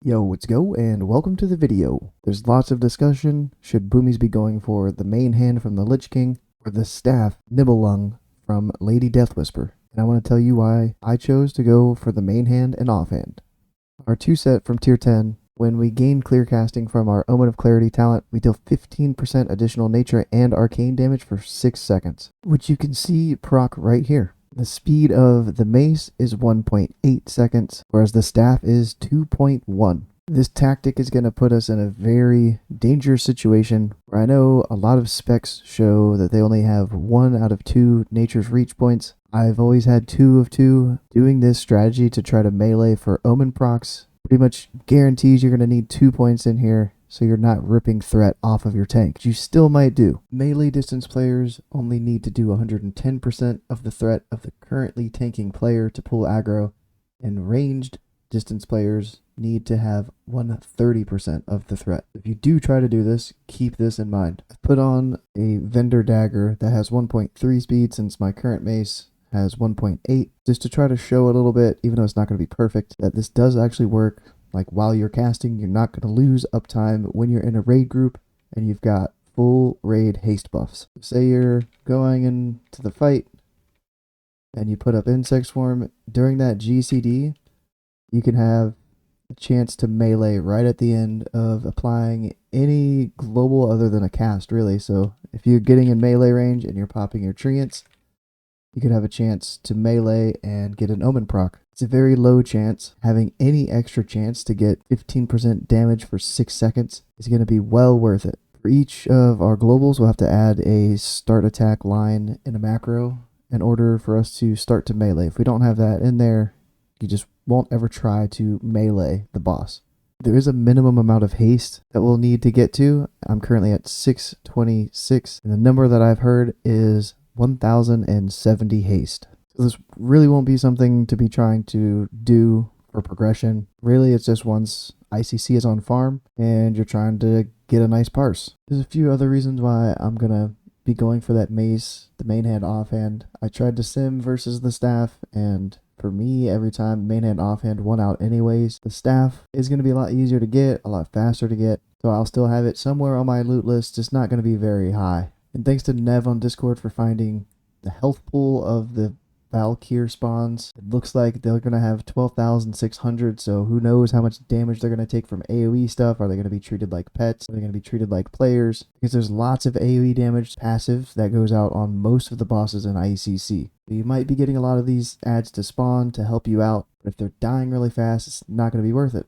Yo, let's go and welcome to the video. There's lots of discussion. Should Boomies be going for the main hand from the Lich King or the staff Nibelung from Lady Deathwhisper? And I want to tell you why I chose to go for the main hand and offhand. Our 2-set from tier 10, when we gain clear casting from our Omen of Clarity talent, we deal 15% additional nature and arcane damage for 6 seconds, which you can see proc right here. The speed of the mace is 1.8 seconds, whereas the staff is 2.1. This tactic is going to put us in a very dangerous situation where I know a lot of specs show that they only have 1 out of 2 nature's reach points. I've always had 2 of 2. Doing this strategy to try to melee for Omen procs pretty much guarantees you're going to need 2 points in here, so you're not ripping threat off of your tank. You still might do. Melee distance players only need to do 110% of the threat of the currently tanking player to pull aggro, and ranged distance players need to have 130% of the threat. If you do try to do this, keep this in mind. I've put on a vendor dagger that has 1.3 speed since my current mace has 1.8, just to try to show a little bit, even though it's not going to be perfect, that this does actually work. Like while you're casting, you're not going to lose uptime when you're in a raid group and you've got full raid haste buffs. Say you're going into the fight and you put up insect swarm during that GCD, you can have a chance to melee right at the end of applying any global other than a cast, really. So if you're getting in melee range and you're popping your treants, you could have a chance to melee and get an omen proc. It's a very low chance. Having any extra chance to get 15% damage for 6 seconds is going to be well worth it. For each of our globals, we'll have to add a start attack line in a macro in order for us to start to melee. If we don't have that in there, you just won't ever try to melee the boss. There is a minimum amount of haste that we'll need to get to. I'm currently at 626, and the number that I've heard is 1070 haste. So this really won't be something to be trying to do for progression. Really, it's just once ICC is on farm and you're trying to get a nice parse. There's a few other reasons why I'm gonna be going for that mace, the main hand offhand. I tried to sim versus the staff, and for me, every time main hand offhand won out anyways. The staff is going to be a lot easier to get, a lot faster to get, so I'll still have it somewhere on my loot list, just not going to be very high. And thanks to Nev on Discord for finding the health pool of the Valkyr spawns. It looks like they're going to have 12,600, so who knows how much damage they're going to take from AoE stuff. Are they going to be treated like pets? Are they going to be treated like players? Because there's lots of AoE damage passive that goes out on most of the bosses in ICC. You might be getting a lot of these ads to spawn to help you out, but if they're dying really fast, it's not going to be worth it.